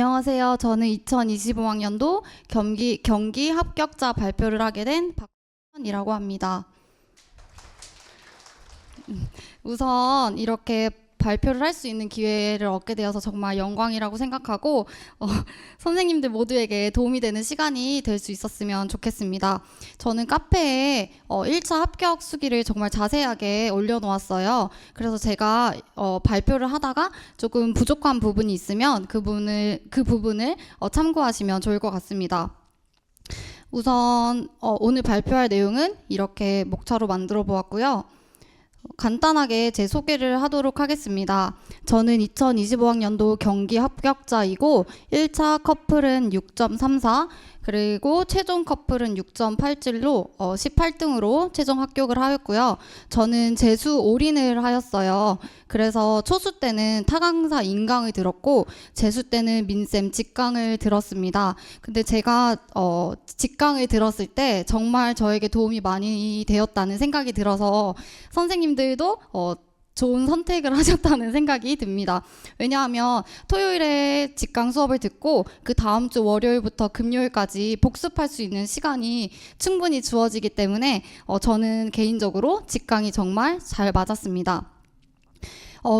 안녕하세요. 저는 2025학년도 경기 합격자 발표를 하게 된 박선이라고 합니다. 우선 이렇게 발표를 할 수 있는 기회를 얻게 되어서 정말 영광이라고 생각하고 선생님들 모두에게 도움이 되는 시간이 될 수 있었으면 좋겠습니다. 저는 카페에 1차 합격 수기를 정말 자세하게 올려놓았어요. 그래서 제가 발표를 하다가 조금 부족한 부분이 있으면 그 부분을 참고하시면 좋을 것 같습니다. 우선 오늘 발표할 내용은 이렇게 목차로 만들어 보았고요. 간단하게 제 소개를 하도록 하겠습니다. 저는 2025학년도 경기 합격자이고 1차 커플은 6.34 그리고 최종 커플은 6.87로 18등으로 최종 합격을 하였고요. 저는 재수 올인을 하였어요. 그래서 초수 때는 타강사 인강을 들었고 재수 때는 민쌤 직강을 들었습니다. 근데 제가 직강을 들었을 때 정말 저에게 도움이 많이 되었다는 생각이 들어서 선생님들도 좋은 선택을 하셨다는 생각이 듭니다. 왜냐하면 토요일에 직강 수업을 듣고 그 다음 주 월요일부터 금요일까지 복습할 수 있는 시간이 충분히 주어지기 때문에 저는 개인적으로 직강이 정말 잘 맞았습니다.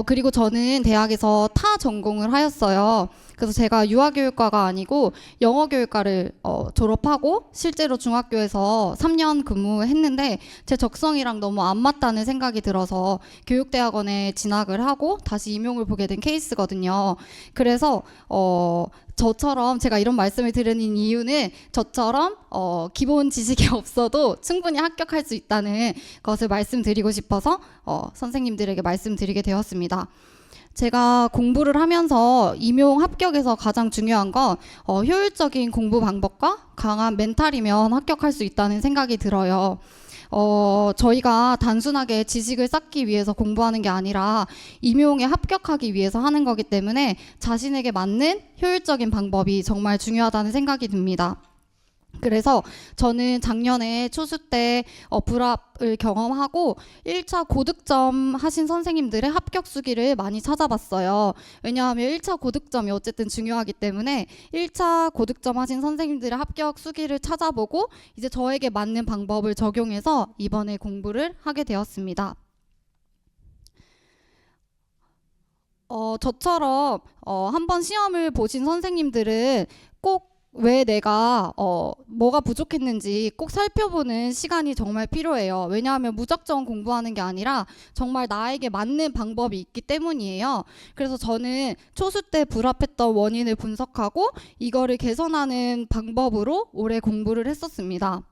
그리고 저는 대학에서 타 전공을 하였어요. 그래서 제가 유아교육과가 아니고 영어교육과를 졸업하고 실제로 중학교에서 3년 근무했는데 제 적성이랑 너무 안 맞다는 생각이 들어서 교육대학원에 진학을 하고 다시 임용을 보게 된 케이스거든요. 그래서 저처럼 제가 이런 말씀을 드리는 이유는 저처럼 기본 지식이 없어도 충분히 합격할 수 있다는 것을 말씀드리고 싶어서 선생님들에게 말씀드리게 되었습니다. 제가 공부를 하면서 임용 합격에서 가장 중요한 건 효율적인 공부 방법과 강한 멘탈이면 합격할 수 있다는 생각이 들어요. 저희가 단순하게 지식을 쌓기 위해서 공부하는 게 아니라 임용에 합격하기 위해서 하는 거기 때문에 자신에게 맞는 효율적인 방법이 정말 중요하다는 생각이 듭니다. 그래서 저는 작년에 초수 때 불합을 경험하고 1차 고득점 하신 선생님들의 합격 수기를 많이 찾아봤어요. 왜냐하면 1차 고득점이 어쨌든 중요하기 때문에 1차 고득점 하신 선생님들의 합격 수기를 찾아보고 이제 저에게 맞는 방법을 적용해서 이번에 공부를 하게 되었습니다. 저처럼 한번 시험을 보신 선생님들은 꼭 왜 내가 뭐가 부족했는지 꼭 살펴보는 시간이 정말 필요해요. 왜냐하면 무작정 공부하는 게 아니라 정말 나에게 맞는 방법이 있기 때문이에요. 그래서 저는 초수 때 불합했던 원인을 분석하고 이거를 개선하는 방법으로 올해 공부를 했었습니다.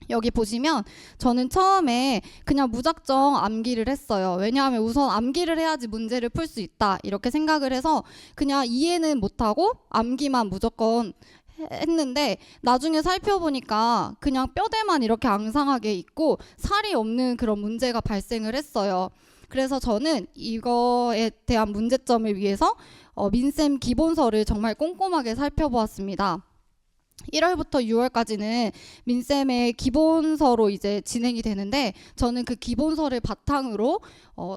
여기 보시면 저는 처음에 그냥 무작정 암기를 했어요. 왜냐하면 우선 암기를 해야지 문제를 풀 수 있다 이렇게 생각을 해서 그냥 이해는 못하고 암기만 무조건 했는데 나중에 살펴보니까 그냥 뼈대만 이렇게 앙상하게 있고 살이 없는 그런 문제가 발생을 했어요. 그래서 저는 이거에 대한 문제점을 위해서 민쌤 기본서를 정말 꼼꼼하게 살펴보았습니다. 1월부터 6월까지는 민쌤의 기본서로 이제 진행이 되는데 저는 그 기본서를 바탕으로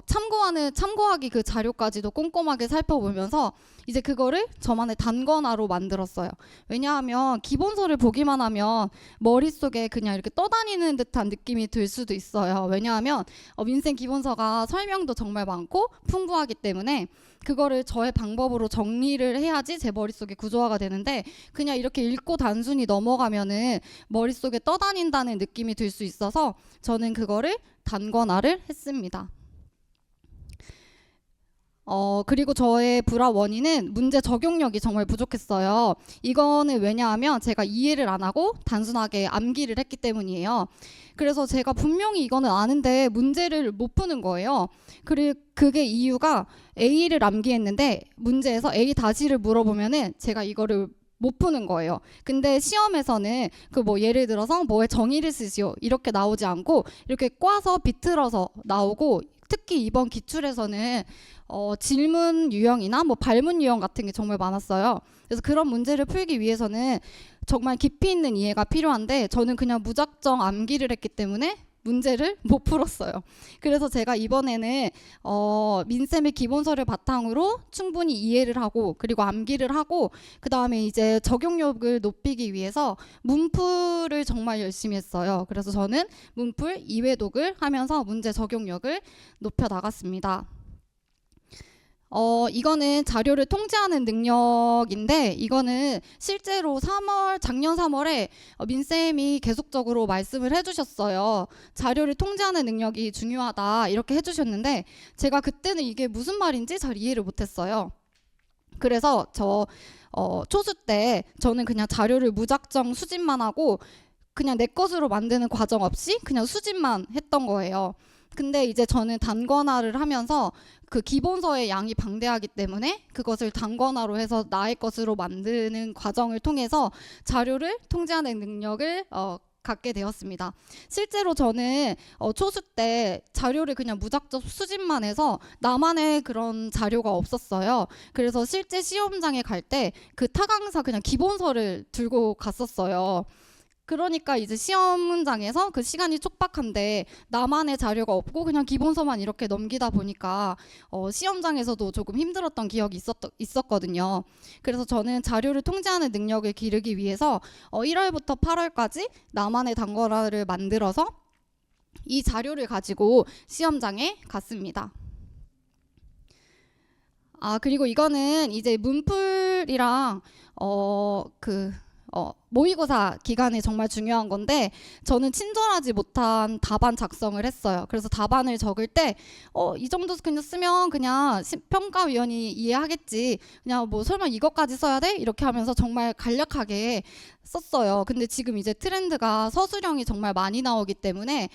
참고하기 그 자료까지도 꼼꼼하게 살펴보면서 이제 그거를 저만의 단권화로 만들었어요. 왜냐하면 기본서를 보기만 하면 머릿속에 그냥 이렇게 떠다니는 듯한 느낌이 들 수도 있어요. 왜냐하면 민쌤 기본서가 설명도 정말 많고 풍부하기 때문에 그거를 저의 방법으로 정리를 해야지 제 머릿속에 구조화가 되는데 그냥 이렇게 읽고 단순히 넘어가면은 머릿속에 떠다닌다는 느낌이 들 수 있어서 저는 그거를 단권화를 했습니다. 그리고 저의 불합 원인은 문제 적용력이 정말 부족했어요. 이거는 왜냐하면 제가 이해를 안 하고 단순하게 암기를 했기 때문이에요. 그래서 제가 분명히 이거는 아는데 문제를 못 푸는 거예요. 그리고 그게 이유가 A를 암기했는데 문제에서 A 다시를 물어보면은 제가 이거를 못 푸는 거예요. 근데 시험에서는 그 뭐 예를 들어서 뭐에 정의를 쓰시오 이렇게 나오지 않고 이렇게 꽈서 비틀어서 나오고 특히 이번 기출에서는 질문 유형이나 뭐 발문 유형 같은 게 정말 많았어요. 그래서 그런 문제를 풀기 위해서는 정말 깊이 있는 이해가 필요한데 저는 그냥 무작정 암기를 했기 때문에 문제를 못 풀었어요. 그래서 제가 이번에는 민쌤의 기본서를 바탕으로 충분히 이해를 하고 그리고 암기를 하고 그 다음에 이제 적용력을 높이기 위해서 문풀을 정말 열심히 했어요. 그래서 저는 문풀 2회독을 하면서 문제 적용력을 높여 나갔습니다. 이거는 자료를 통제하는 능력인데 이거는 실제로 작년 3월에 민쌤이 계속적으로 말씀을 해주셨어요. 자료를 통제하는 능력이 중요하다 이렇게 해주셨는데 제가 그때는 이게 무슨 말인지 잘 이해를 못했어요. 그래서 초수 때 저는 그냥 자료를 무작정 수집만 하고 그냥 내 것으로 만드는 과정 없이 그냥 수집만 했던 거예요. 근데 이제 저는 단권화를 하면서 그 기본서의 양이 방대하기 때문에 그것을 단권화로 해서 나의 것으로 만드는 과정을 통해서 자료를 통제하는 능력을 갖게 되었습니다. 실제로 저는 초수 때 자료를 그냥 무작정 수집만 해서 나만의 그런 자료가 없었어요. 그래서 실제 시험장에 갈 때 그 타강사 그냥 기본서를 들고 갔었어요. 그러니까 이제 시험 문장에서 그 시간이 촉박한데 나만의 자료가 없고 그냥 기본서만 이렇게 넘기다 보니까 시험장에서도 조금 힘들었던 기억이 있었거든요. 그래서 저는 자료를 통제하는 능력을 기르기 위해서 1월부터 8월까지 나만의 단권화를 만들어서 이 자료를 가지고 시험장에 갔습니다. 그리고 이거는 이제 문풀이랑 모의고사 기간에 정말 중요한 건데 저는 친절하지 못한 답안 작성을 했어요. 그래서 답안을 적을 때 이 정도 그냥 쓰면 그냥 평가위원이 이해하겠지. 그냥 뭐 설마 이것까지 써야 돼? 이렇게 하면서 정말 간략하게 썼어요. 근데 지금 이제 트렌드가 서술형이 정말 많이 나오기 때문에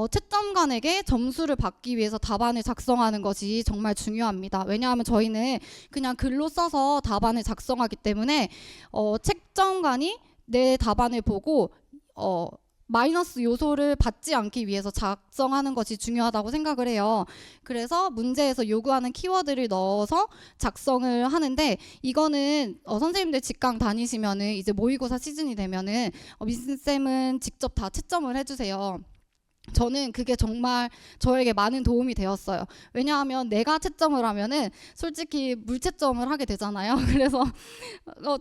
채점관에게 점수를 받기 위해서 답안을 작성하는 것이 정말 중요합니다. 왜냐하면 저희는 그냥 글로 써서 답안을 작성하기 때문에 채점관이 내 답안을 보고 마이너스 요소를 받지 않기 위해서 작성하는 것이 중요하다고 생각을 해요. 그래서 문제에서 요구하는 키워드를 넣어서 작성을 하는데 이거는 선생님들 직강 다니시면은 이제 모의고사 시즌이 되면은 민쌤은 직접 다 채점을 해주세요. 저는 그게 정말 저에게 많은 도움이 되었어요. 왜냐하면 내가 채점을 하면은 솔직히 물채점을 하게 되잖아요. 그래서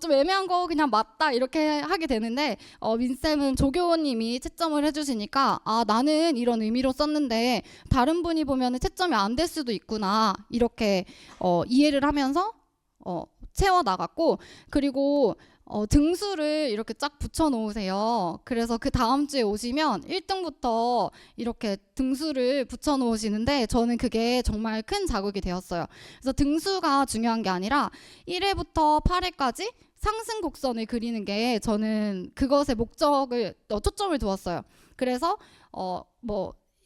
좀 애매한 거 그냥 맞다 이렇게 하게 되는데 민쌤은 조교원님이 채점을 해주시니까 나는 이런 의미로 썼는데 다른 분이 보면은 채점이 안 될 수도 있구나 이렇게 이해를 하면서 채워 나갔고 그리고 등수를 이렇게 쫙 붙여 놓으세요. 그래서 그 다음 주에 오시면 1등부터 이렇게 등수를 붙여 놓으시는데 저는 그게 정말 큰 자극이 되었어요. 그래서 등수가 중요한 게 아니라 1회부터 8회까지 상승 곡선을 그리는 게 저는 그것에 초점을 두었어요. 그래서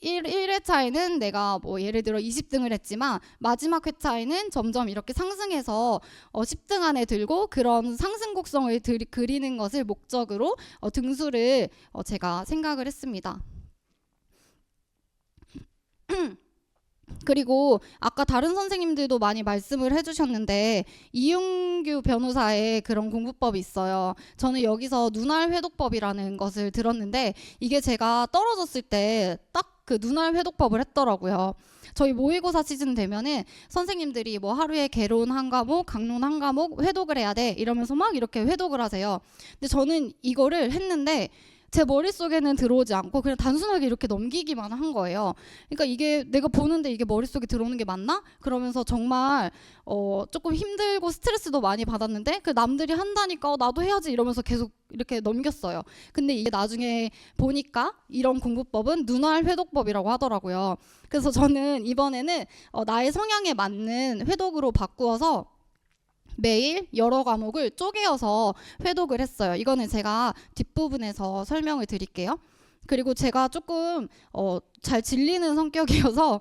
1회차에는 내가 뭐 예를 들어 20등을 했지만 마지막 회차에는 점점 이렇게 상승해서 10등 안에 들고 그런 상승 곡선을 그리는 것을 목적으로 등수를 제가 생각을 했습니다. 그리고 아까 다른 선생님들도 많이 말씀을 해주셨는데 이윤규 변호사의 그런 공부법이 있어요. 저는 여기서 눈알 회독법이라는 것을 들었는데 이게 제가 떨어졌을 때 딱 그 눈알 회독법을 했더라고요. 저희 모의고사 시즌 되면은 선생님들이 뭐 하루에 개론 한 과목, 강론 한 과목 회독을 해야 돼 이러면서 막 이렇게 회독을 하세요. 근데 저는 이거를 했는데 제 머릿속에는 들어오지 않고 그냥 단순하게 이렇게 넘기기만 한 거예요. 그러니까 이게 내가 보는데 이게 머릿속에 들어오는 게 맞나? 그러면서 정말 조금 힘들고 스트레스도 많이 받았는데 그 남들이 한다니까 나도 해야지 이러면서 계속 이렇게 넘겼어요. 근데 이게 나중에 보니까 이런 공부법은 눈알 회독법이라고 하더라고요. 그래서 저는 이번에는 나의 성향에 맞는 회독으로 바꾸어서 매일 여러 과목을 쪼개어서 회독을 했어요. 이거는 제가 뒷부분에서 설명을 드릴게요. 그리고 제가 조금 잘 질리는 성격이어서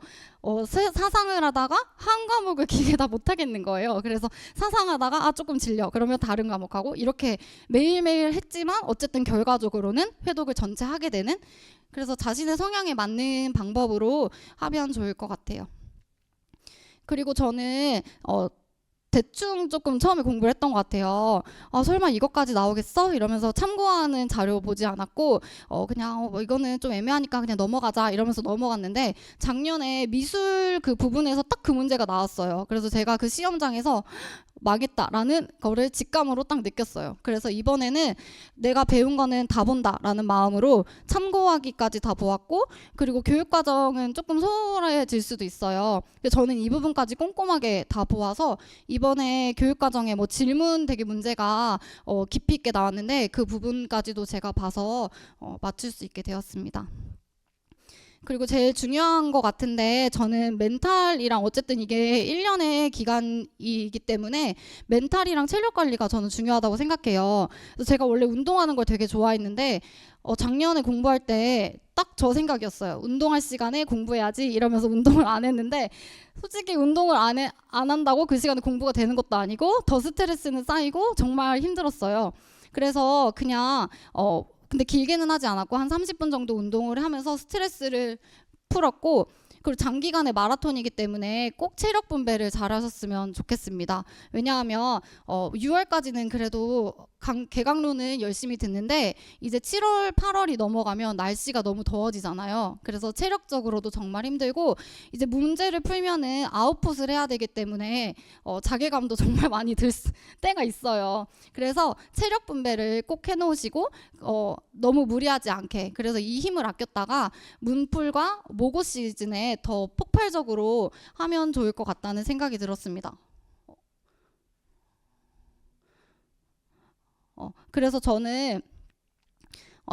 사상을 하다가 한 과목을 기계 다 못하겠는 거예요. 그래서 사상하다가 조금 질려. 그러면 다른 과목하고 이렇게 매일매일 했지만 어쨌든 결과적으로는 회독을 전체 하게 되는 그래서 자신의 성향에 맞는 방법으로 하면 좋을 것 같아요. 그리고 저는 대충 조금 처음에 공부를 했던 것 같아요. 설마 이것까지 나오겠어? 이러면서 참고하는 자료 보지 않았고 그냥 뭐 이거는 좀 애매하니까 그냥 넘어가자 이러면서 넘어갔는데 작년에 미술 그 부분에서 딱 그 문제가 나왔어요. 그래서 제가 그 시험장에서 망했다라는 거를 직감으로 딱 느꼈어요. 그래서 이번에는 내가 배운 거는 다 본다라는 마음으로 참고하기까지 다 보았고, 그리고 교육과정은 조금 소홀해질 수도 있어요. 근데 저는 이 부분까지 꼼꼼하게 다 보아서 이번에 교육과정에 뭐 질문 되게 문제가 깊이 있게 나왔는데 그 부분까지도 제가 봐서 맞출 수 있게 되었습니다. 그리고 제일 중요한 것 같은데 저는 멘탈이랑 어쨌든 이게 1년의 기간이기 때문에 멘탈이랑 체력 관리가 저는 중요하다고 생각해요. 그래서 제가 원래 운동하는 걸 되게 좋아했는데 작년에 공부할 때 딱 저 생각이었어요. 운동할 시간에 공부해야지 이러면서 운동을 안 했는데 솔직히 운동을 안 한다고 그 시간에 공부가 되는 것도 아니고 더 스트레스는 쌓이고 정말 힘들었어요. 그래서 그냥 근데 길게는 하지 않았고 한 30분 정도 운동을 하면서 스트레스를 풀었고, 그리고 장기간의 마라톤이기 때문에 꼭 체력 분배를 잘 하셨으면 좋겠습니다. 왜냐하면 6월까지는 그래도 개강로는 열심히 듣는데 이제 7월, 8월이 넘어가면 날씨가 너무 더워지잖아요. 그래서 체력적으로도 정말 힘들고 이제 문제를 풀면은 아웃풋을 해야 되기 때문에 자괴감도 정말 많이 들 때가 있어요. 그래서 체력 분배를 꼭 해놓으시고 너무 무리하지 않게, 그래서 이 힘을 아꼈다가 문풀과 모고 시즌에 더 폭발적으로 하면 좋을 것 같다는 생각이 들었습니다. 그래서 저는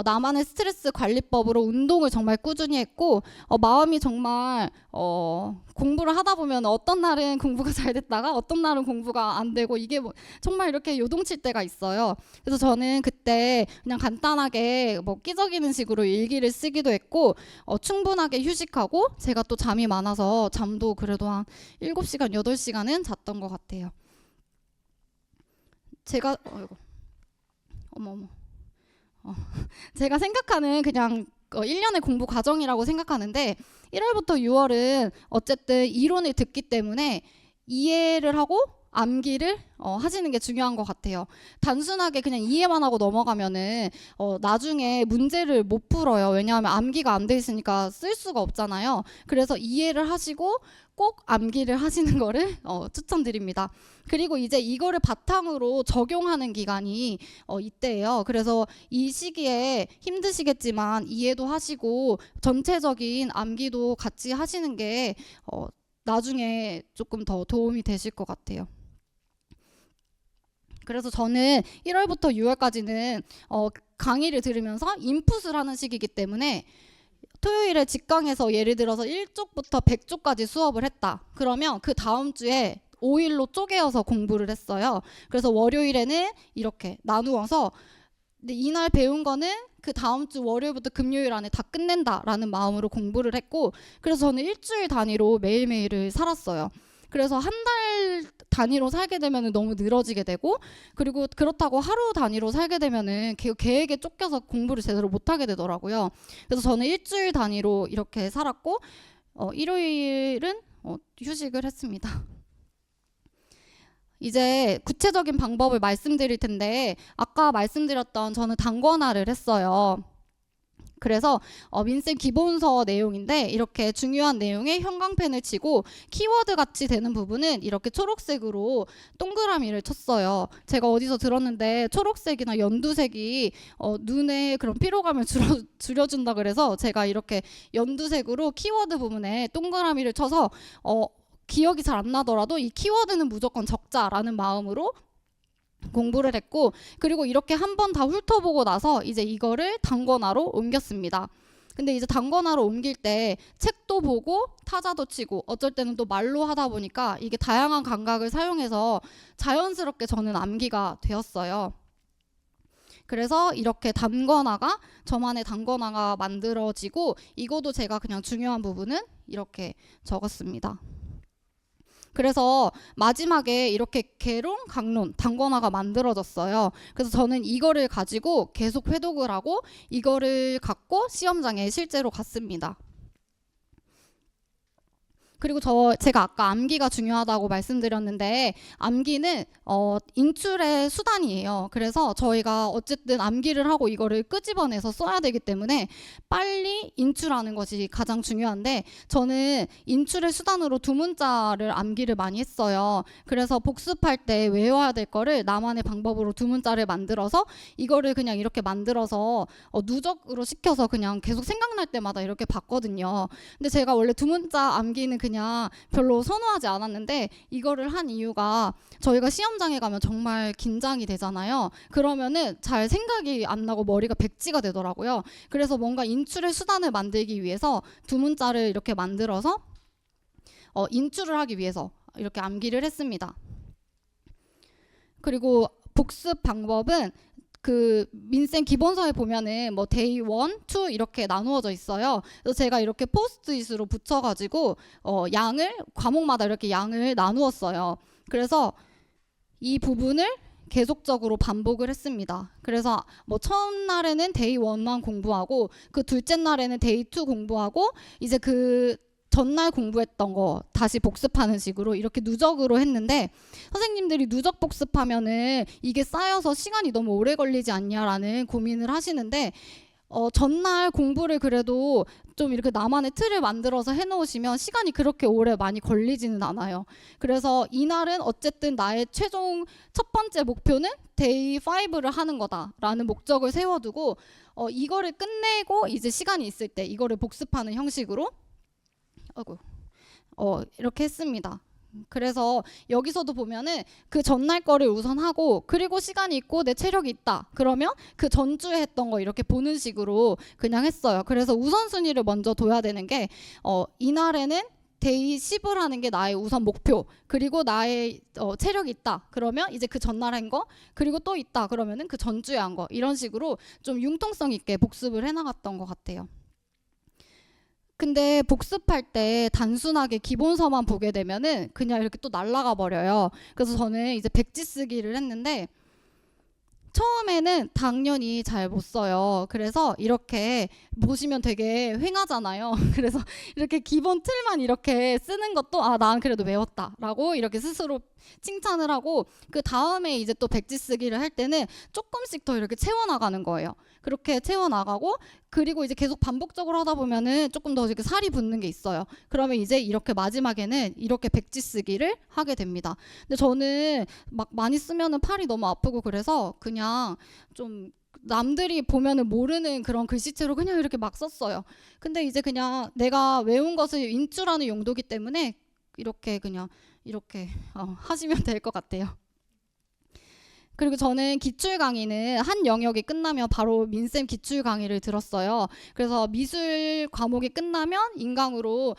나만의 스트레스 관리법으로 운동을 정말 꾸준히 했고 마음이 정말 공부를 하다 보면 어떤 날은 공부가 잘 됐다가 어떤 날은 공부가 안 되고 이게 뭐 정말 이렇게 요동칠 때가 있어요. 그래서 저는 그때 그냥 간단하게 뭐 끼적이는 식으로 일기를 쓰기도 했고 충분하게 휴식하고, 제가 또 잠이 많아서 잠도 그래도 한 7시간, 8시간은 잤던 것 같아요. 제가 어머 제가 생각하는 그냥 1년의 공부 과정이라고 생각하는데 1월부터 6월은 어쨌든 이론을 듣기 때문에 이해를 하고 암기를 하시는 게 중요한 것 같아요. 단순하게 그냥 이해만 하고 넘어가면은 나중에 문제를 못 풀어요. 왜냐하면 암기가 안 돼 있으니까 쓸 수가 없잖아요. 그래서 이해를 하시고 꼭 암기를 하시는 거를 추천드립니다. 그리고 이제 이거를 바탕으로 적용하는 기간이 이때예요. 그래서 이 시기에 힘드시겠지만 이해도 하시고 전체적인 암기도 같이 하시는 게 나중에 조금 더 도움이 되실 것 같아요. 그래서 저는 1월부터 6월까지는 강의를 들으면서 인풋을 하는 시기이기 때문에 토요일에 직강에서 예를 들어서 1쪽부터 100쪽까지 수업을 했다. 그러면 그 다음 주에 5일로 쪼개어서 공부를 했어요. 그래서 월요일에는 이렇게 나누어서 근데 이날 배운 거는 그 다음 주 월요일부터 금요일 안에 다 끝낸다라는 마음으로 공부를 했고, 그래서 저는 일주일 단위로 매일매일을 살았어요. 그래서 한 달 단위로 살게 되면 너무 늘어지게 되고, 그리고 그렇다고 하루 단위로 살게 되면은 계획에 쫓겨서 공부를 제대로 못하게 되더라고요. 그래서 저는 일주일 단위로 이렇게 살았고 일요일은 휴식을 했습니다. 이제 구체적인 방법을 말씀드릴 텐데 아까 말씀드렸던 저는 단권화를 했어요. 그래서 민쌤 기본서 내용인데 이렇게 중요한 내용에 형광펜을 치고 키워드 같이 되는 부분은 이렇게 초록색으로 동그라미를 쳤어요. 제가 어디서 들었는데 초록색이나 연두색이 눈의 그런 피로감을 줄여준다 그래서 제가 이렇게 연두색으로 키워드 부분에 동그라미를 쳐서 기억이 잘 안 나더라도 이 키워드는 무조건 적자라는 마음으로 공부를 했고, 그리고 이렇게 한 번 다 훑어보고 나서 이제 이거를 단권화로 옮겼습니다. 근데 이제 단권화로 옮길 때 책도 보고 타자도 치고 어쩔 때는 또 말로 하다 보니까 이게 다양한 감각을 사용해서 자연스럽게 저는 암기가 되었어요. 그래서 이렇게 단권화가 저만의 단권화가 만들어지고, 이거도 제가 그냥 중요한 부분은 이렇게 적었습니다. 그래서 마지막에 이렇게 개론, 강론, 단권화가 만들어졌어요. 그래서 저는 이거를 가지고 계속 회독을 하고 이거를 갖고 시험장에 실제로 갔습니다. 그리고 제가 아까 암기가 중요하다고 말씀드렸는데 암기는 인출의 수단이에요. 그래서 저희가 어쨌든 암기를 하고 이거를 끄집어내서 써야 되기 때문에 빨리 인출하는 것이 가장 중요한데 저는 인출의 수단으로 두 문자를 암기를 많이 했어요. 그래서 복습할 때 외워야 될 거를 나만의 방법으로 두 문자를 만들어서 이거를 그냥 이렇게 만들어서 누적으로 시켜서 그냥 계속 생각날 때마다 이렇게 봤거든요. 근데 제가 원래 두 문자 암기는 그냥 별로 선호하지 않았는데 이거를 한 이유가 저희가 시험장에 가면 정말 긴장이 되잖아요. 그러면은 잘 생각이 안 나고 머리가 백지가 되더라고요. 그래서 뭔가 인출의 수단을 만들기 위해서 두 문자를 이렇게 만들어서 인출을 하기 위해서 이렇게 암기를 했습니다. 그리고 복습 방법은 그 민쌤 기본서에 보면은 뭐 데이 1, 2 이렇게 나누어져 있어요. 그래서 제가 이렇게 포스트잇으로 붙여가지고 양을 과목마다 이렇게 양을 나누었어요. 그래서 이 부분을 계속적으로 반복을 했습니다. 그래서 뭐 첫날에는 데이 1만 공부하고 그 둘째 날에는 데이 2 공부하고 이제 그 전날 공부했던 거 다시 복습하는 식으로 이렇게 누적으로 했는데 선생님들이 누적 복습하면은 이게 쌓여서 시간이 너무 오래 걸리지 않냐라는 고민을 하시는데 전날 공부를 그래도 좀 이렇게 나만의 틀을 만들어서 해놓으시면 시간이 그렇게 오래 많이 걸리지는 않아요. 그래서 이날은 어쨌든 나의 최종 첫 번째 목표는 데이 5를 하는 거다라는 목적을 세워두고 이거를 끝내고 이제 시간이 있을 때 이거를 복습하는 형식으로 이렇게 했습니다. 그래서 여기서도 보면은 그 전날 거를 우선 하고 그리고 시간이 있고 내 체력이 있다 그러면 그 전주에 했던 거 이렇게 보는 식으로 그냥 했어요. 그래서 우선순위를 먼저 둬야 되는 게 이날에는 데이 10을 하는 게 나의 우선 목표. 그리고 나의 체력이 있다 그러면 이제 그 전날 한 거 그리고 또 있다 그러면은 그 전주에 한 거 이런 식으로 좀 융통성 있게 복습을 해나갔던 것 같아요. 근데 복습할 때 단순하게 기본서만 보게 되면은 그냥 이렇게 또 날아가 버려요. 그래서 저는 이제 백지 쓰기를 했는데 처음에는 당연히 잘 못 써요. 그래서 이렇게 보시면 되게 휑하잖아요. 그래서 이렇게 기본 틀만 이렇게 쓰는 것도 난 그래도 외웠다라고 이렇게 스스로 칭찬을 하고 그 다음에 이제 또 백지 쓰기를 할 때는 조금씩 더 이렇게 채워나가는 거예요. 그렇게 채워나가고 그리고 이제 계속 반복적으로 하다 보면은 조금 더 이렇게 살이 붙는 게 있어요. 그러면 이제 이렇게 마지막에는 이렇게 백지 쓰기를 하게 됩니다. 근데 저는 막 많이 쓰면은 팔이 너무 아프고 그래서 그냥 좀 남들이 보면은 모르는 그런 글씨체로 그냥 이렇게 막 썼어요. 근데 이제 그냥 내가 외운 것을 인출하는 용도기 때문에 이렇게 그냥 이렇게 하시면 될 것 같아요. 그리고 저는 기출 강의는 한 영역이 끝나면 바로 민쌤 기출 강의를 들었어요. 그래서 미술 과목이 끝나면 인강으로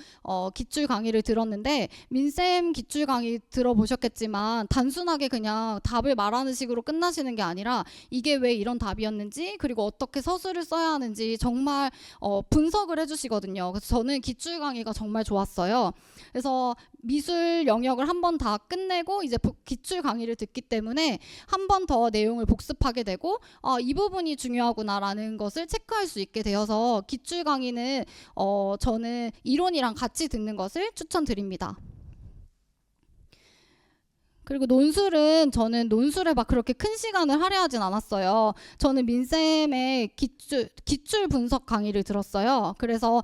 기출 강의를 들었는데 민쌤 기출 강의 들어보셨겠지만 단순하게 그냥 답을 말하는 식으로 끝나시는 게 아니라 이게 왜 이런 답이었는지 그리고 어떻게 서술을 써야 하는지 정말 분석을 해주시거든요. 그래서 저는 기출 강의가 정말 좋았어요. 그래서 미술 영역을 한 번 다 끝내고 이제 기출 강의를 듣기 때문에 한 번 더 내용을 복습하게 되고 이 부분이 중요하구나라는 것을 체크할 수 있게 되어서 기출 강의는 저는 이론이랑 같이 듣는 것을 추천드립니다. 그리고 논술은 저는 논술에 막 그렇게 큰 시간을 할애하진 않았어요. 저는 민쌤의 기출 분석 강의를 들었어요. 그래서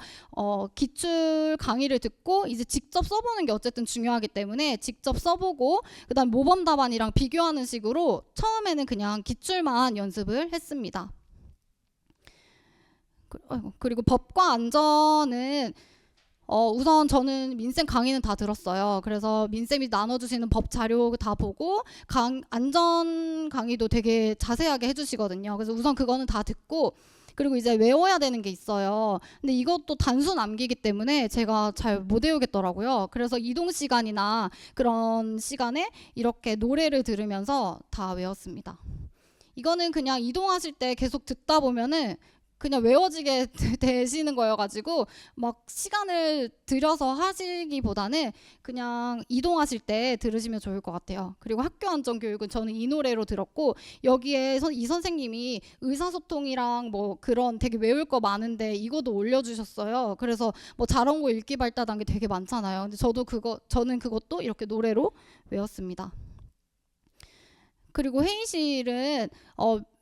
기출 강의를 듣고 이제 직접 써보는 게 어쨌든 중요하기 때문에 직접 써보고 그다음 모범 답안이랑 비교하는 식으로 처음에는 그냥 기출만 연습을 했습니다. 그리고 법과 안전은 우선 저는 민쌤 강의는 다 들었어요. 그래서 민쌤이 나눠주시는 법 자료 다 보고 안전 강의도 되게 자세하게 해주시거든요. 그래서 우선 그거는 다 듣고 그리고 이제 외워야 되는 게 있어요. 근데 이것도 단순 암기기 때문에 제가 잘 못 외우겠더라고요. 그래서 이동 시간이나 그런 시간에 이렇게 노래를 들으면서 다 외웠습니다. 이거는 그냥 이동하실 때 계속 듣다 보면은 그냥 외워지게 되시는 거여가지고 막 시간을 들여서 하시기보다는 그냥 이동하실 때 들으시면 좋을 것 같아요. 그리고 학교 안전 교육은 저는 이 노래로 들었고 여기에 이 선생님이 의사소통이랑 뭐 그런 되게 외울 거 많은데 이것도 올려주셨어요. 그래서 뭐 자전거 읽기 발달 단계 되게 많잖아요. 근데 저는 그것도 이렇게 노래로 외웠습니다. 그리고 회의실은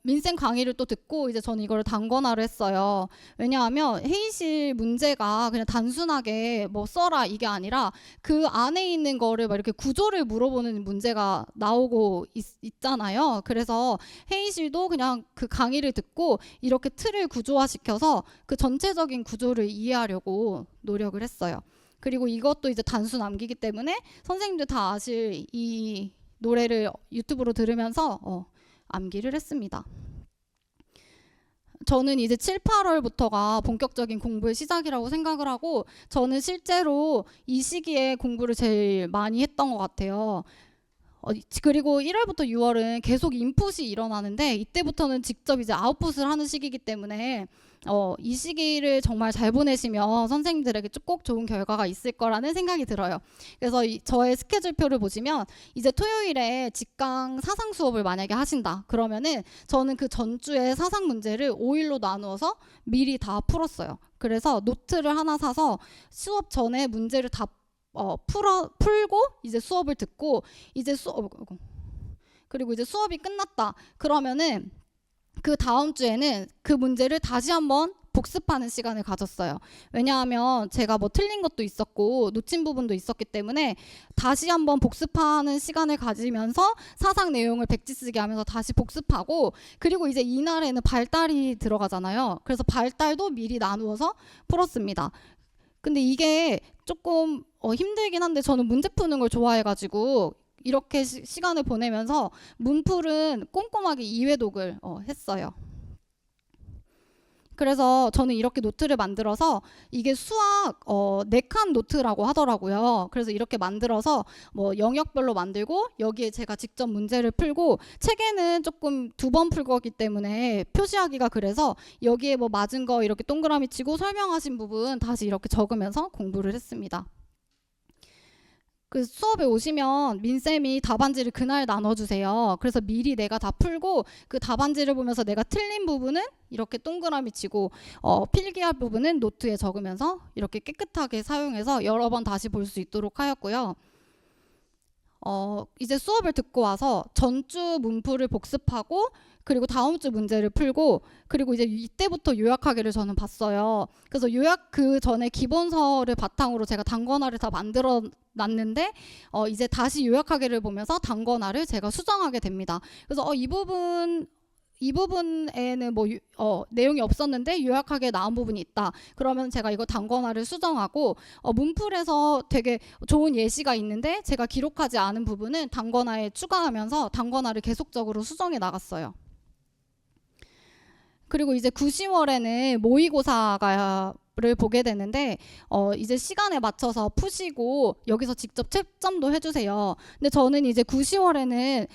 민쌤 강의를 또 듣고 이제 저는 이걸 단권화를 했어요. 왜냐하면 회의실 문제가 그냥 단순하게 뭐 써라 이게 아니라 그 안에 있는 거를 막 이렇게 구조를 물어보는 문제가 나오고 있잖아요. 그래서 회의실도 그냥 그 강의를 듣고 이렇게 틀을 구조화시켜서 그 전체적인 구조를 이해하려고 노력을 했어요. 그리고 이것도 이제 단순 암기기 때문에 선생님들 다 아실 이 노래를 유튜브로 들으면서 암기를 했습니다. 저는 이제 7, 8월부터가 본격적인 공부의 시작이라고 생각을 하고 저는 실제로 이 시기에 공부를 제일 많이 했던 것 같아요. 그리고 1월부터 6월은 계속 인풋이 일어나는데 이때부터는 직접 이제 아웃풋을 하는 시기이기 때문에 이 시기를 정말 잘 보내시면 선생님들에게 꼭 좋은 결과가 있을 거라는 생각이 들어요. 그래서 저의 스케줄표를 보시면 이제 토요일에 직강 사상 수업을 만약에 하신다 그러면은 저는 그 전주에 사상 문제를 5일로 나누어서 미리 다 풀었어요. 그래서 노트를 하나 사서 수업 전에 문제를 다 풀고 이제 수업을 듣고 이제 그리고 이제 수업이 끝났다 그러면은 그 다음 주에는 그 문제를 다시 한번 복습하는 시간을 가졌어요. 왜냐하면 제가 뭐 틀린 것도 있었고 놓친 부분도 있었기 때문에 다시 한번 복습하는 시간을 가지면서 사상 내용을 백지 쓰기 하면서 다시 복습하고 그리고 이제 이날에는 발달이 들어가잖아요. 그래서 발달도 미리 나누어서 풀었습니다. 근데 이게 조금 힘들긴 한데 저는 문제 푸는 걸 좋아해가지고 이렇게 시간을 보내면서 문풀은 꼼꼼하게 2회독을 했어요. 그래서 저는 이렇게 노트를 만들어서 이게 수학 4칸 노트라고 하더라고요. 그래서 이렇게 만들어서 뭐 영역별로 만들고 여기에 제가 직접 문제를 풀고 책에는 조금 2번 풀 거기 때문에 표시하기가 그래서 여기에 뭐 맞은 거 이렇게 동그라미 치고 설명하신 부분 다시 이렇게 적으면서 공부를 했습니다. 그 수업에 오시면 민쌤이 답안지를 그날 나눠주세요. 그래서 미리 내가 다 풀고 그 답안지를 보면서 내가 틀린 부분은 이렇게 동그라미 치고 필기할 부분은 노트에 적으면서 이렇게 깨끗하게 사용해서 여러 번 다시 볼 수 있도록 하였고요. 이제 수업을 듣고 와서 전주 문풀을 복습하고 그리고 다음 주 문제를 풀고 그리고 이제 이때부터 요약하기를 저는 봤어요. 그래서 요약 그 전에 기본서를 바탕으로 제가 단권화를 다 만들어 놨는데 이제 다시 요약하기를 보면서 단권화를 제가 수정하게 됩니다. 그래서 이 부분에는 뭐 내용이 없었는데 요약하게 나온 부분이 있다. 그러면 제가 이거 단권화를 수정하고 문풀에서 되게 좋은 예시가 있는데 제가 기록하지 않은 부분은 단권화에 추가하면서 단권화를 계속적으로 수정해 나갔어요. 그리고 이제 9, 10월에는 모의고사를 보게 되는데 이제 시간에 맞춰서 푸시고 여기서 직접 채점도 해주세요. 근데 저는 이제 9, 10월에는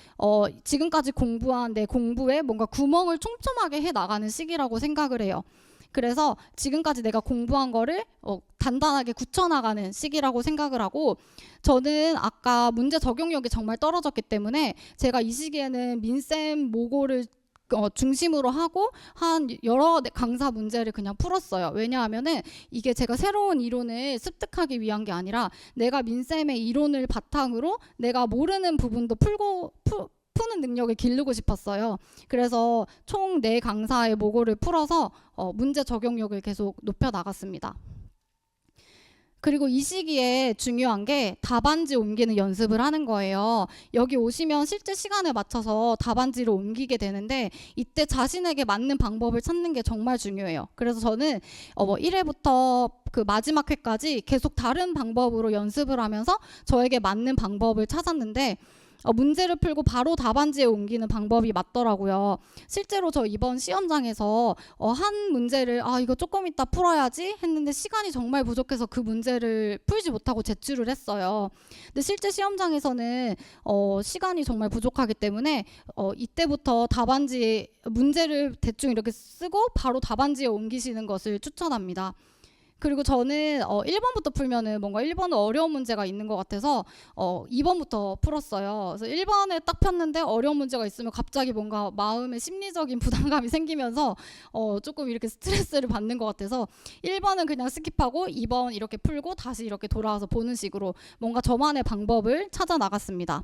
지금까지 공부한 내 공부에 뭔가 구멍을 촘촘하게 해 나가는 시기라고 생각을 해요. 그래서 지금까지 내가 공부한 거를 단단하게 굳혀나가는 시기라고 생각을 하고 저는 아까 문제 적용력이 정말 떨어졌기 때문에 제가 이 시기에는 민쌤 모고를 중심으로 하고 한 여러 강사 문제를 그냥 풀었어요. 왜냐하면은 이게 제가 새로운 이론을 습득하기 위한 게 아니라 내가 민쌤의 이론을 바탕으로 내가 모르는 부분도 푸는 능력을 기르고 싶었어요. 그래서 총 4강사의 모고를 풀어서 문제 적용력을 계속 높여 나갔습니다. 그리고 이 시기에 중요한 게 답안지 옮기는 연습을 하는 거예요. 여기 오시면 실제 시간에 맞춰서 답안지를 옮기게 되는데 이때 자신에게 맞는 방법을 찾는 게 정말 중요해요. 그래서 저는 1회부터 그 마지막 회까지 계속 다른 방법으로 연습을 하면서 저에게 맞는 방법을 찾았는데 문제를 풀고 바로 답안지에 옮기는 방법이 맞더라고요. 실제로 저 이번 시험장에서 한 문제를 이거 조금 이따 풀어야지 했는데 시간이 정말 부족해서 그 문제를 풀지 못하고 제출을 했어요. 근데 실제 시험장에서는 시간이 정말 부족하기 때문에 이때부터 답안지 문제를 대충 이렇게 쓰고 바로 답안지에 옮기시는 것을 추천합니다. 그리고 저는 1번부터 풀면은 뭔가 1번은 어려운 문제가 있는 것 같아서 2번부터 풀었어요. 그래서 1번에 딱 폈는데 어려운 문제가 있으면 갑자기 뭔가 마음에 심리적인 부담감이 생기면서 조금 이렇게 스트레스를 받는 것 같아서 1번은 그냥 스킵하고 2번 이렇게 풀고 다시 이렇게 돌아와서 보는 식으로 뭔가 저만의 방법을 찾아 나갔습니다.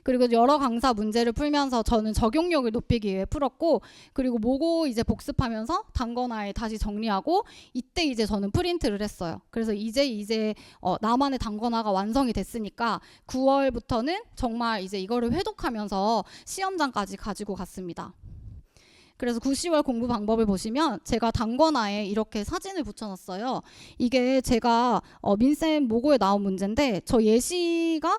그리고 여러 강사 문제를 풀면서 저는 적용력을 높이기 위해 풀었고, 그리고 모고 이제 복습하면서 단권화에 다시 정리하고, 이때 이제 저는 프린트를 했어요. 그래서 이제 나만의 단권화가 완성이 됐으니까 9월부터는 정말 이제 이거를 회독하면서 시험장까지 가지고 갔습니다. 그래서 9, 10월 공부 방법을 보시면 제가 단권화에 이렇게 사진을 붙여놨어요. 이게 제가 민쌤 모고에 나온 문제인데 저 예시가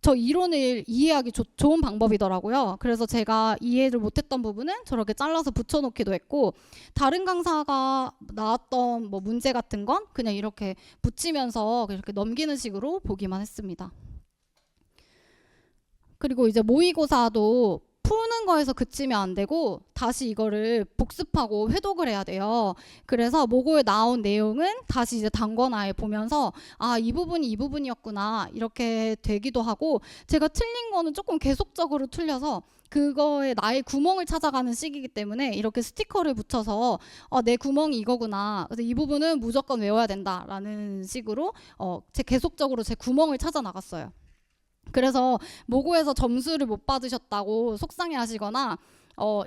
저 이론을 이해하기 좋은 방법이더라고요. 그래서 제가 이해를 못했던 부분은 저렇게 잘라서 붙여놓기도 했고, 다른 강사가 나왔던 뭐 문제 같은 건 그냥 이렇게 붙이면서 이렇게 넘기는 식으로 보기만 했습니다. 그리고 이제 모의고사도 푸는 거에서 그치면 안 되고 다시 이거를 복습하고 회독을 해야 돼요. 그래서 모고에 나온 내용은 다시 이제 단권화에 보면서 이 부분이 이 부분이었구나 이렇게 되기도 하고, 제가 틀린 거는 조금 계속적으로 틀려서 그거에 나의 구멍을 찾아가는 시기이기 때문에 이렇게 스티커를 붙여서 내 구멍이 이거구나, 그래서 이 부분은 무조건 외워야 된다라는 식으로 계속적으로 제 구멍을 찾아 나갔어요. 그래서 모고에서 점수를 못 받으셨다고 속상해 하시거나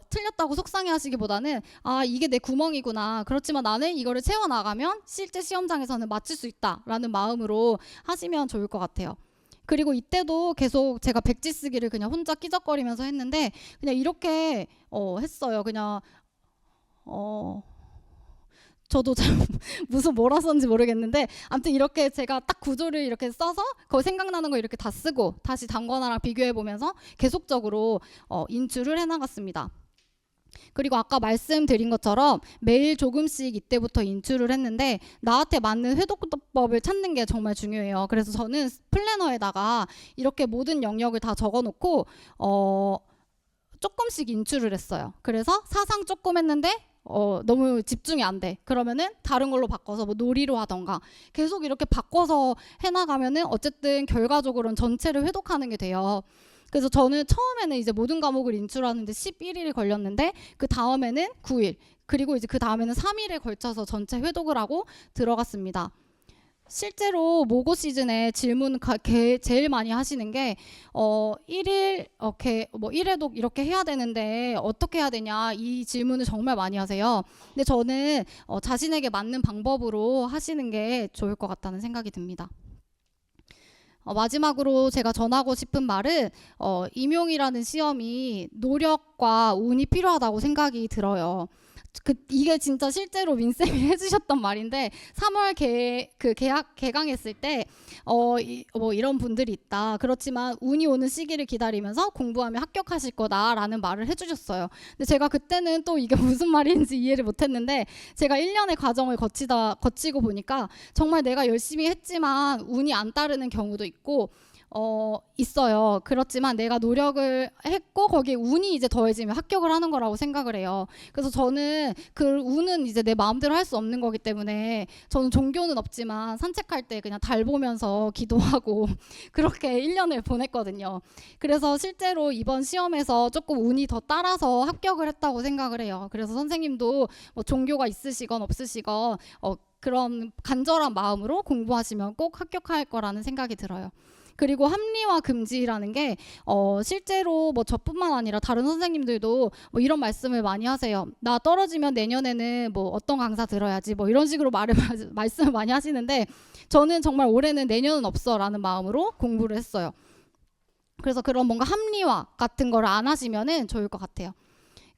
틀렸다고 속상해 하시기보다는 이게 내 구멍이구나, 그렇지만 나는 이거를 채워나가면 실제 시험장에서는 맞출 수 있다라는 마음으로 하시면 좋을 것 같아요. 그리고 이때도 계속 제가 백지 쓰기를 그냥 혼자 끼적거리면서 했는데 그냥 이렇게 했어요. 그냥 저도 잘 무슨 뭐라 썼는지 모르겠는데 아무튼 이렇게 제가 딱 구조를 이렇게 써서 거기 생각나는 거 이렇게 다 쓰고 다시 단권화랑 비교해 보면서 계속적으로 인출을 해나갔습니다. 그리고 아까 말씀드린 것처럼 매일 조금씩 이때부터 인출을 했는데 나한테 맞는 회독법을 찾는 게 정말 중요해요. 그래서 저는 플래너에다가 이렇게 모든 영역을 다 적어놓고 조금씩 인출을 했어요. 그래서 사상 조금 했는데 너무 집중이 안 돼. 그러면은 다른 걸로 바꿔서 뭐 놀이로 하던가 계속 이렇게 바꿔서 해나가면은 어쨌든 결과적으로는 전체를 회독하는 게 돼요. 그래서 저는 처음에는 이제 모든 과목을 인출하는데 11일이 걸렸는데 그 다음에는 9일, 그리고 이제 그 다음에는 3일에 걸쳐서 전체 회독을 하고 들어갔습니다. 실제로 모고 시즌에 질문 제일 많이 하시는 게 1일 뭐 1회독 이렇게 해야 되는데 어떻게 해야 되냐, 이 질문을 정말 많이 하세요. 근데 저는 자신에게 맞는 방법으로 하시는 게 좋을 것 같다는 생각이 듭니다. 마지막으로 제가 전하고 싶은 말은 임용이라는 시험이 노력과 운이 필요하다고 생각이 들어요. 이게 진짜 실제로 민쌤이 해주셨던 말인데 3월 계약 개강했을 때 뭐 이런 분들이 있다. 그렇지만 운이 오는 시기를 기다리면서 공부하면 합격하실 거다라는 말을 해주셨어요. 근데 제가 그때는 또 이게 무슨 말인지 이해를 못했는데 제가 1년의 과정을 거치고 보니까 정말 내가 열심히 했지만 운이 안 따르는 경우도 있고 있어요. 그렇지만 내가 노력을 했고 거기에 운이 이제 더해지면 합격을 하는 거라고 생각을 해요. 그래서 저는 그 운은 이제 내 마음대로 할 수 없는 거기 때문에 저는 종교는 없지만 산책할 때 그냥 달 보면서 기도하고 그렇게 1년을 보냈거든요. 그래서 실제로 이번 시험에서 조금 운이 더 따라서 합격을 했다고 생각을 해요. 그래서 선생님도 뭐 종교가 있으시건 없으시건 그런 간절한 마음으로 공부하시면 꼭 합격할 거라는 생각이 들어요. 그리고 합리화 금지라는 게 실제로 뭐 저뿐만 아니라 다른 선생님들도 뭐 이런 말씀을 많이 하세요. 나 떨어지면 내년에는 뭐 어떤 강사 들어야지 뭐 이런 식으로 말씀을 많이 하시는데 저는 정말 올해는 내년은 없어라는 마음으로 공부를 했어요. 그래서 그런 뭔가 합리화 같은 걸 안 하시면은 좋을 것 같아요.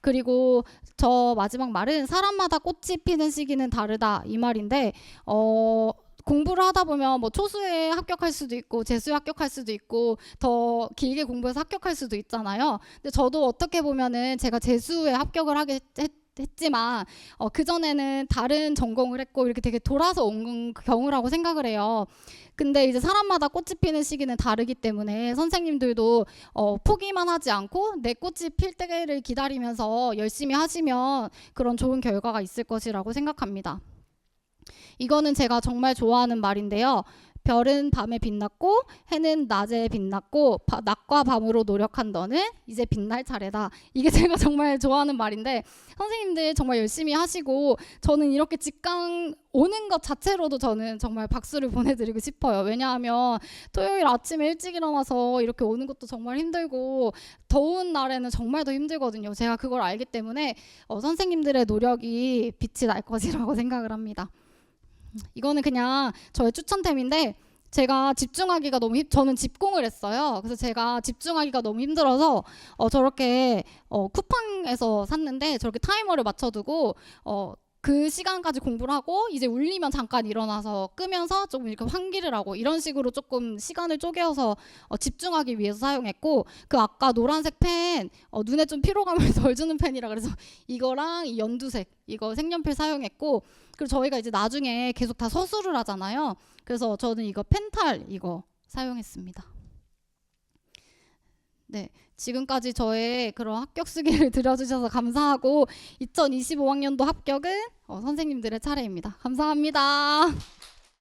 그리고 저 마지막 말은 사람마다 꽃이 피는 시기는 다르다 이 말인데 공부를 하다 보면 뭐 초수에 합격할 수도 있고 재수에 합격할 수도 있고 더 길게 공부해서 합격할 수도 있잖아요. 근데 저도 어떻게 보면은 제가 재수에 합격을 했지만 그전에는 다른 전공을 했고 이렇게 되게 돌아서 온 경우라고 생각을 해요. 근데 이제 사람마다 꽃이 피는 시기는 다르기 때문에 선생님들도 포기만 하지 않고 내 꽃이 필 때를 기다리면서 열심히 하시면 그런 좋은 결과가 있을 것이라고 생각합니다. 이거는 제가 정말 좋아하는 말인데요. 별은 밤에 빛났고 해는 낮에 빛났고 낮과 밤으로 노력한 너는 이제 빛날 차례다. 이게 제가 정말 좋아하는 말인데 선생님들 정말 열심히 하시고 저는 이렇게 직강 오는 것 자체로도 저는 정말 박수를 보내드리고 싶어요. 왜냐하면 토요일 아침에 일찍 일어나서 이렇게 오는 것도 정말 힘들고 더운 날에는 정말 더 힘들거든요. 제가 그걸 알기 때문에 선생님들의 노력이 빛이 날 것이라고 생각을 합니다. 이거는 그냥 저의 추천템인데 제가 집중하기가 너무 저는 집공을 했어요. 그래서 제가 집중하기가 너무 힘들어서 저렇게 쿠팡에서 샀는데 저렇게 타이머를 맞춰두고 그 시간까지 공부를 하고 이제 울리면 잠깐 일어나서 끄면서 좀 이렇게 환기를 하고 이런 식으로 조금 시간을 쪼개서 집중하기 위해서 사용했고 그 아까 노란색 펜 눈에 좀 피로감을 덜 주는 펜이라 그래서 이거랑 이 연두색 이거 색연필 사용했고 그리고 저희가 이제 나중에 계속 다 서술을 하잖아요. 그래서 저는 이거 펜탈 이거 사용했습니다. 네, 지금까지 저의 그런 합격 수기를 들어주셔서 감사하고 2025학년도 합격은 선생님들의 차례입니다. 감사합니다.